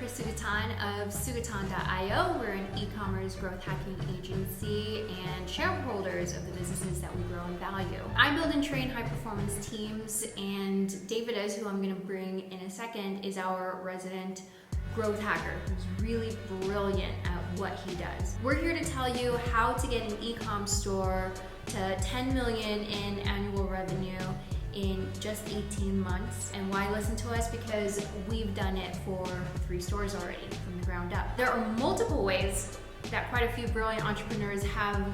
Chris Sugatan of Sugatan.io. We're an e-commerce growth hacking agency and shareholders of the businesses that we grow and value. I build and train high performance teams, and David, who I'm going to bring in a second, is our resident growth hacker who's really brilliant at what he does. We're here to tell you how to get an e-com store to 10 million in annual revenue in just 18 months. And why listen to us? Because we've done it for 3 stores already from the ground up. There are multiple ways that quite a few brilliant entrepreneurs have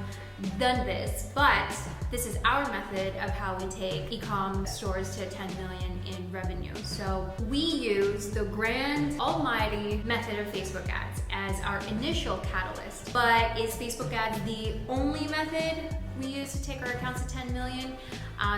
done this, but this is our method of how we take e-com stores to 10 million in revenue. So we use the grand almighty method of Facebook ads as our initial catalyst. But is Facebook ads the only method we use to take our accounts to 10 million?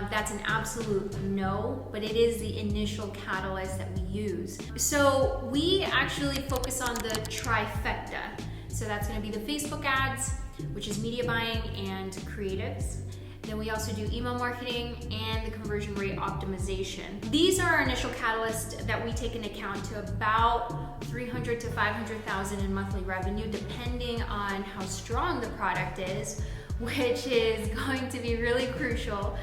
That's an absolute no, but it is the initial catalyst that we use. So we actually focus on the trifecta. So that's going to be the Facebook ads, which is media buying and creatives. Then we also do email marketing and the conversion rate optimization. These are our initial catalysts that we take into account to about 300 to 500,000 in monthly revenue, depending on how strong the product is, which is going to be really crucial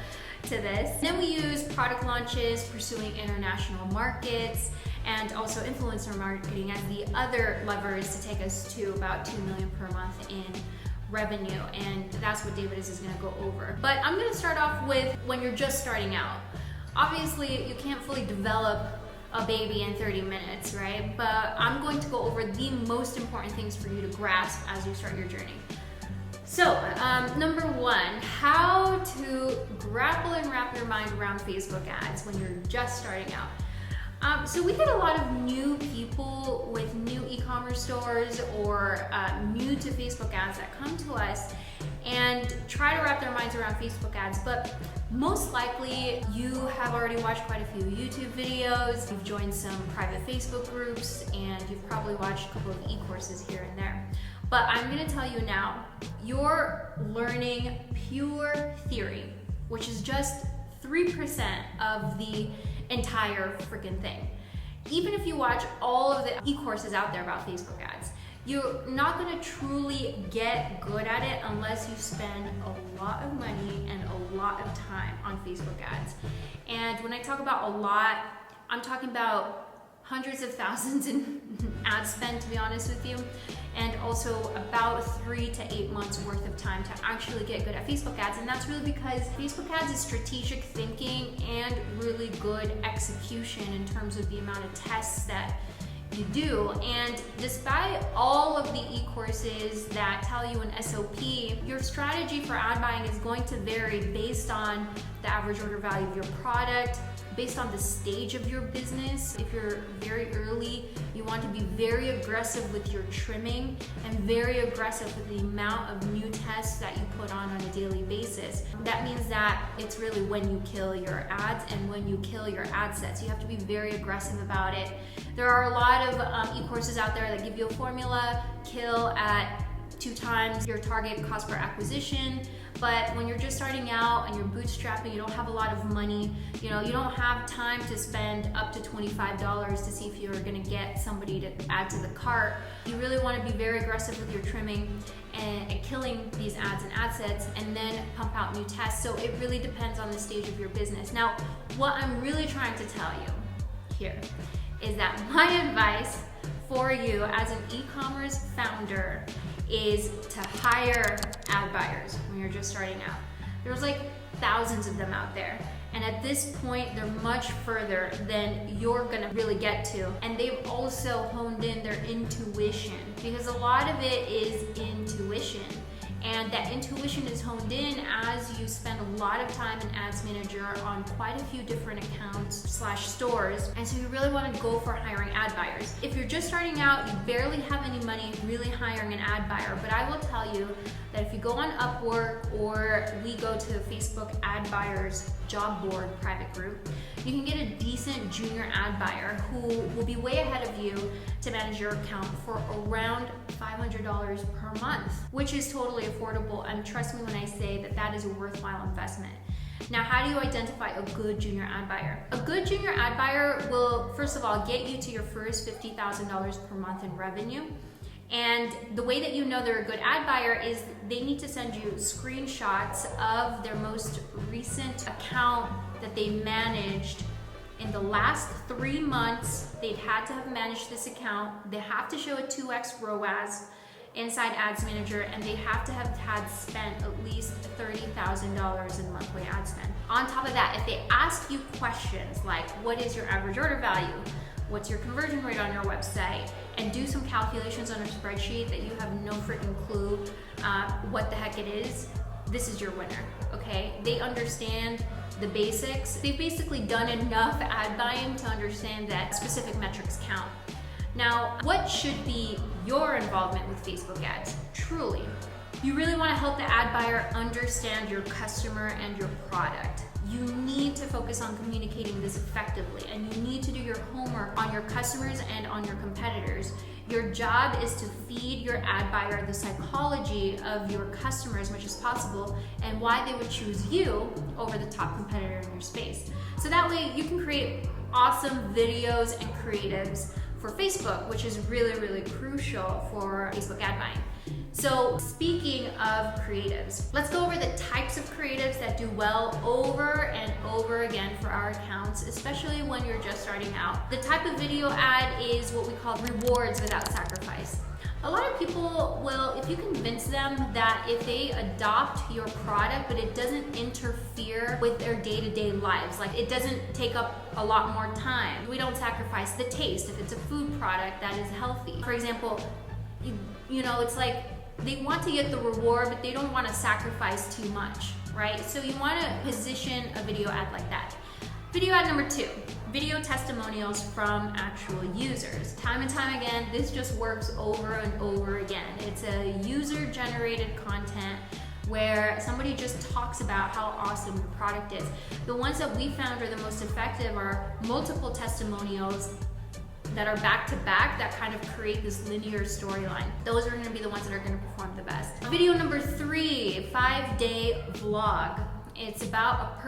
to this. Then we use product launches, pursuing international markets, and also influencer marketing as the other levers to take us to about 2 million per month in revenue, and that's what David is going to go over. But I'm going to start off with when you're just starting out. Obviously, you can't fully develop a baby in 30 minutes, right? But I'm going to go over the most important things for you to grasp as you start your journey. So, number 1, how to grapple and wrap your mind around Facebook ads when you're just starting out. So we get a lot of new people with new e-commerce stores or new to Facebook ads that come to us and try to wrap their minds around Facebook ads, but most likely you have already watched quite a few YouTube videos, you've joined some private Facebook groups, and you've probably watched a couple of e-courses here and there. But I'm going to tell you now, you're learning pure theory, which is just 3% of the entire freaking thing. Even if you watch all of the e-courses out there about Facebook ads, you're not going to truly get good at it unless you spend a lot of money and a lot of time on Facebook ads. And when I talk about a lot, I'm talking about hundreds of thousands in ad spend, to be honest with you, and also about 3 to 8 months worth of time to actually get good at Facebook ads. And that's really because Facebook ads is strategic thinking and really good execution in terms of the amount of tests that you do. And despite all of the e-courses that tell you an SOP, your strategy for ad buying is going to vary based on the average order value of your product, based on the stage of your business. If you're very early, you want to be very aggressive with your trimming and very aggressive with the amount of new tests that you put on a daily basis. That means that it's really when you kill your ads and when you kill your ad sets. You have to be very aggressive about it. There are a lot of e-courses out there that give you a formula, kill at 2 times your target cost per acquisition. But when you're just starting out and you're bootstrapping, you don't have a lot of money, you don't have time to spend up to $25 to see if you're gonna get somebody to add to the cart. You really wanna be very aggressive with your trimming and killing these ads and ad sets, and then pump out new tests. So it really depends on the stage of your business. Now, what I'm really trying to tell you here is that my advice for you as an e-commerce founder is to hire ad buyers when you're just starting out. There's like thousands of them out there. And at this point, they're much further than you're gonna really get to. And they've also honed in their intuition, because a lot of it is intuition. And that intuition is honed in as you spend a lot of time in Ads Manager on quite a few different accounts / stores. And so you really want to go for hiring ad buyers. If you're just starting out, you barely have any money really hiring an ad buyer. But I will tell you that if you go on Upwork or we go to the Facebook ad buyers job board private group, you can get a decent junior ad buyer who will be way ahead of you to manage your account for around $500 per month, which is totally affordable. And trust me when I say that that is a worthwhile investment. Now, how do you identify a good junior ad buyer? A good junior ad buyer will, first of all, get you to your first $50,000 per month in revenue. And the way that you know they're a good ad buyer is they need to send you screenshots of their most recent account that they managed in the last 3 months. They've had to have managed this account. They have to show a 2x ROAS inside Ads Manager, and they have to have had spent at least $30,000 in monthly ad spend. On top of that, if they ask you questions like, what is your average order value? What's your conversion rate on your website? And do some calculations on a spreadsheet that you have no freaking clue what the heck it is, this is your winner, okay? They understand the basics. They've basically done enough ad buying to understand that specific metrics count. Now, what should be your involvement with Facebook ads? Truly, you really want to help the ad buyer understand your customer and your product. You need to focus on communicating this effectively, and you need to do your homework on your customers and on your competitors. Your job is to feed your ad buyer the psychology of your customer as much as possible and why they would choose you over the top competitor in your space. So that way you can create awesome videos and creatives for Facebook, which is really, really crucial for Facebook ad buying. So speaking of creatives, let's go over the types of creatives that do well over and over again for our accounts, especially when you're just starting out. The type of video ad is what we call rewards without sacrifice. A lot of people will, if you convince them that if they adopt your product, but it doesn't interfere with their day-to-day lives, like it doesn't take up a lot more time. We don't sacrifice the taste if it's a food product that is healthy. For example, you know, it's like they want to get the reward, but they don't want to sacrifice too much, right? So you want to position a video ad like that. Video ad number 2, video testimonials from actual users. Time and time again, this just works over and over again. It's a user-generated content where somebody just talks about how awesome the product is. The ones that we found are the most effective are multiple testimonials that are back to back that kind of create this linear storyline. Those are going to be the ones that are going to perform the best. Video number 3, 5-day vlog. It's about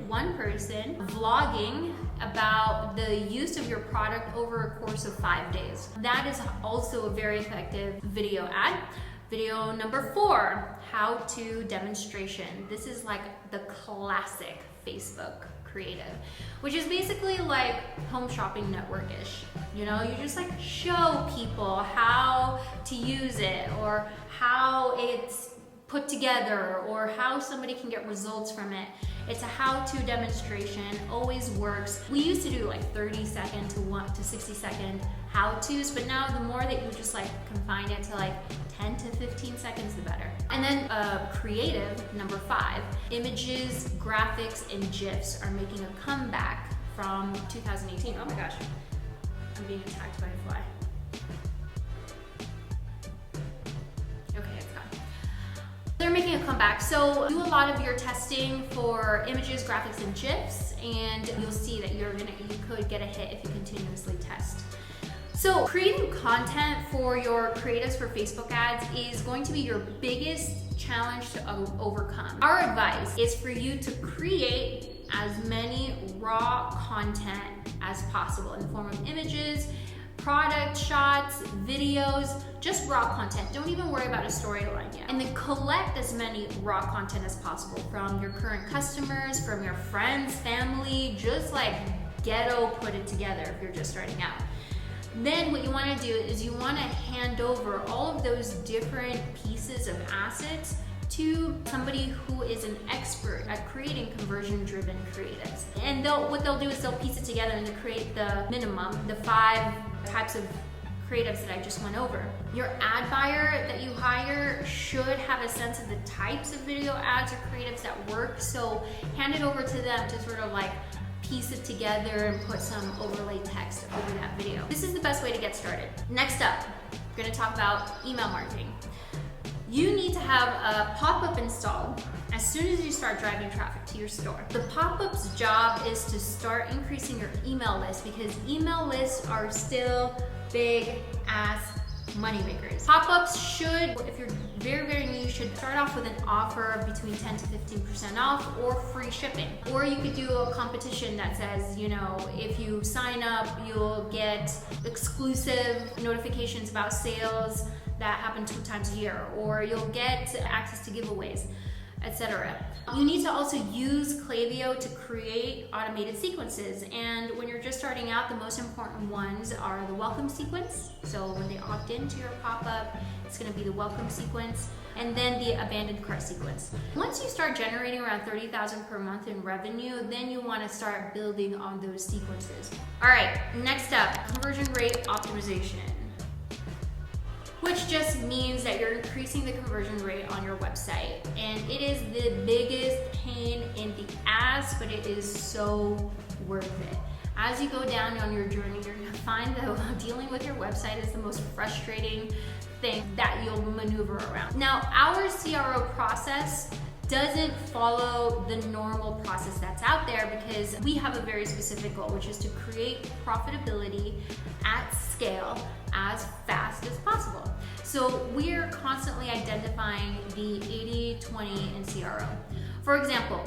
one person, vlogging about the use of your product over a course of 5 days. That is also a very effective video ad. Video number 4, how-to demonstration. This is like the classic Facebook creative, which is basically like Home Shopping Network-ish. You know, you just like show people how to use it or how it's put together or how somebody can get results from it. It's a how-to demonstration, always works. We used to do like 30-second to 60-second how-tos, but now the more that you just like confine it to like 10 to 15 seconds, the better. And then creative, number 5, images, graphics, and GIFs are making a comeback from 2018. Oh my gosh, I'm being attacked by a fly. They're making a comeback. So do a lot of your testing for images, graphics, and GIFs, and you'll see that you could get a hit if you continuously test. So creating content for your creatives for Facebook ads is going to be your biggest challenge to overcome. Our advice is for you to create as many raw content as possible in the form of images, product shots, videos, just raw content. Don't even worry about a storyline yet. And then collect as many raw content as possible from your current customers, from your friends, family, just like ghetto put it together if you're just starting out. Then what you want to do is you want to hand over all of those different pieces of assets to somebody who is an expert at creating conversion-driven creatives. And what they'll do is they'll piece it together and they'll create the minimum, the 5 types of creatives that I just went over. Your ad buyer that you hire should have a sense of the types of video ads or creatives that work, so hand it over to them to sort of like piece it together and put some overlay text over that video. This is the best way to get started. Next up, we're going to talk about email marketing. You need to have a pop-up installed as soon as you start driving traffic to your store. The pop-up's job is to start increasing your email list because email lists are still big ass moneymakers. Pop-ups should, if you're very new, should start off with an offer of between 10 to 15% off or free shipping. Or you could do a competition that says, you know, if you sign up, you'll get exclusive notifications about sales that happen 2 times a year, or you'll get access to giveaways, etc. You need to also use Klaviyo to create automated sequences, and when you're just starting out, the most important ones are the welcome sequence. So when they opt into your pop-up, it's going to be the welcome sequence, and then the abandoned cart sequence. Once you start generating around 30,000 per month in revenue, then you want to start building on those sequences. All right, next up, conversion rate optimization, which just means that you're increasing the conversion rate on your website. And it is the biggest pain in the ass, but it is so worth it. As you go down on your journey, you're gonna find that dealing with your website is the most frustrating thing that you'll maneuver around. Now, our CRO process doesn't follow the normal process that's out there because we have a very specific goal, which is to create profitability at scale as fast as possible. So we're constantly identifying the 80-20 in CRO. For example,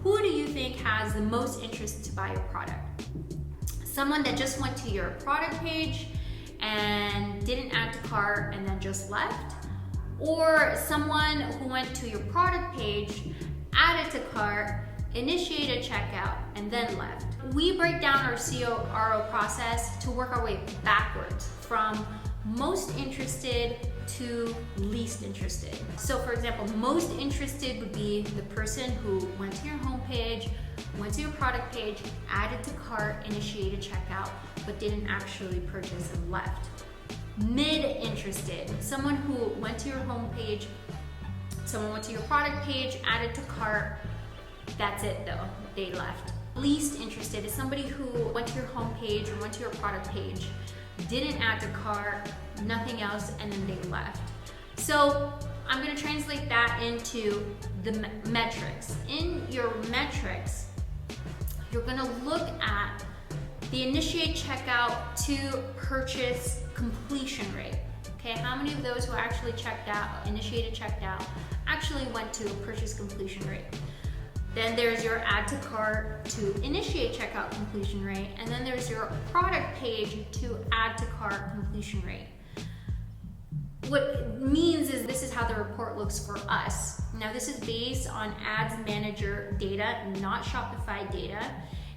who do you think has the most interest to buy your product? Someone that just went to your product page and didn't add to cart and then just left? Or someone who went to your product page, added to cart, initiated checkout, and then left? We break down our CRO process to work our way backwards from most interested to least interested. So for example, most interested would be the person who went to your homepage, went to your product page, added to cart, initiated checkout, but didn't actually purchase and left. Mid-interested, someone who went to your homepage, someone went to your product page, added to cart, that's it though, they left. Least interested is somebody who went to your homepage or went to your product page, didn't add to cart, nothing else, and then they left. So I'm going to translate that into the metrics. In your metrics, you're going to look at the initiate checkout to purchase completion rate. Okay, how many of those who actually checked out, initiated checked out, actually went to a purchase completion rate? Then there's your add to cart to initiate checkout completion rate, and then there's your product page to add to cart completion rate. What it means is this is how the report looks for us. Now this is based on Ads Manager data, not Shopify data.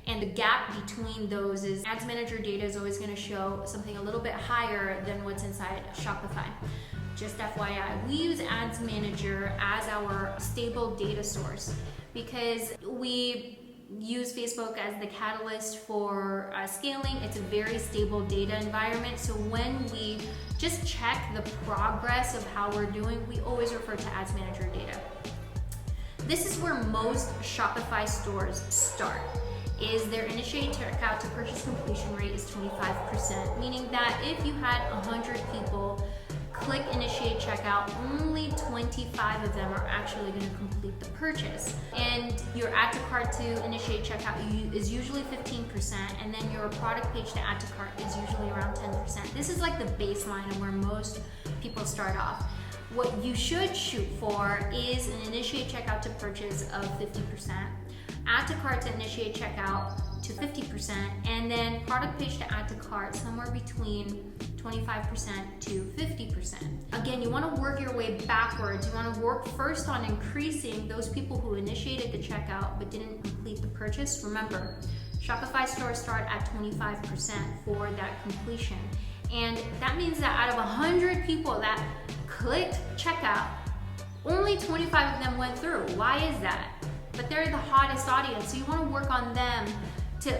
And the gap between those is Ads Manager data is always going to show something a little bit higher than what's inside Shopify. Just FYI, we use Ads Manager as our stable data source because we use Facebook as the catalyst for scaling. It's a very stable data environment. So when we just check the progress of how we're doing, we always refer to Ads Manager data. This is where most Shopify stores start. Is their initiate checkout to purchase completion rate is 25%, meaning that if you had 100 people click initiate checkout, only 25 of them are actually going to complete the purchase. And your add to cart to initiate checkout is usually 15%, and then your product page to add to cart is usually around 10%. This is like the baseline of where most people start off. What you should shoot for is an initiate checkout to purchase of 50%. Add to cart to initiate checkout to 50%, and then product page to add to cart somewhere between 25% to 50%. Again, you want to work your way backwards. You want to work first on increasing those people who initiated the checkout but didn't complete the purchase. Remember, Shopify stores start at 25% for that completion. And that means that out of 100 people that clicked checkout, only 25 of them went through. Why is that? But they're the hottest audience, so you want to work on them to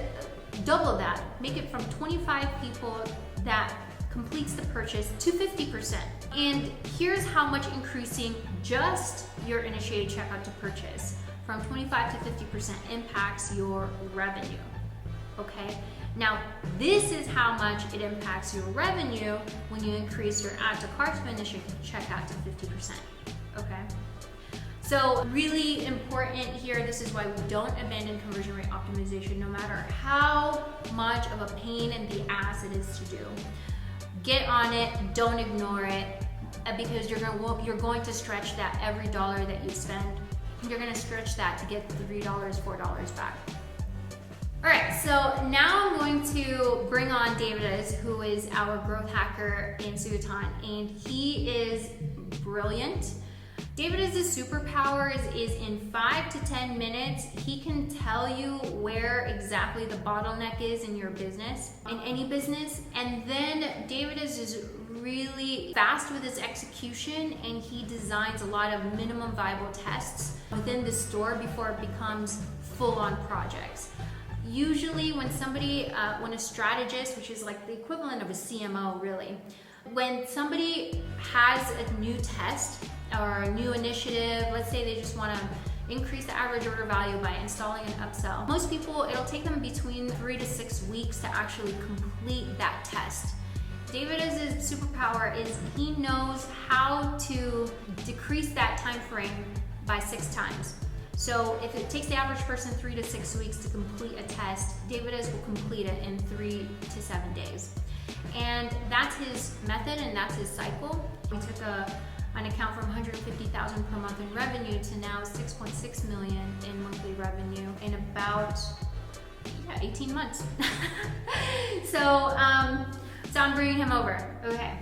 double that. Make it from 25 people that completes the purchase to 50%. And here's how much increasing just your initiated checkout to purchase from 25 to 50% impacts your revenue. Okay? Now, this is how much it impacts your revenue when you increase your add to cart to initiate checkout to 50%. Okay? So really important here, this is why we don't abandon conversion rate optimization no matter how much of a pain in the ass it is to do. Get on it, don't ignore it, because you're going to stretch that every dollar that you spend. You're gonna stretch that to get $3, $4 back. All right, so now I'm going to bring on David, who is our growth hacker in Sugaton, and he is brilliant. David's superpower is in 5 to 10 minutes, he can tell you where exactly the bottleneck is in your business, in any business. And then David is really fast with his execution, and he designs a lot of minimum viable tests within the store before it becomes full-on projects. Usually when a strategist, which is like the equivalent of a CMO really, when somebody has a new test or a new initiative, let's say they just want to increase the average order value by installing an upsell. Most people, it'll take them between 3 to 6 weeks to actually complete that test. David's superpower is he knows how to decrease that time frame by 6 times. So if it takes the average person 3 to 6 weeks to complete a test, David's will complete it in 3 to 7 days. And that's his method and that's his cycle. We took an account from $150,000 per month in revenue to now $6.6 million in monthly revenue in about 18 months. So I'm bringing him over. Okay.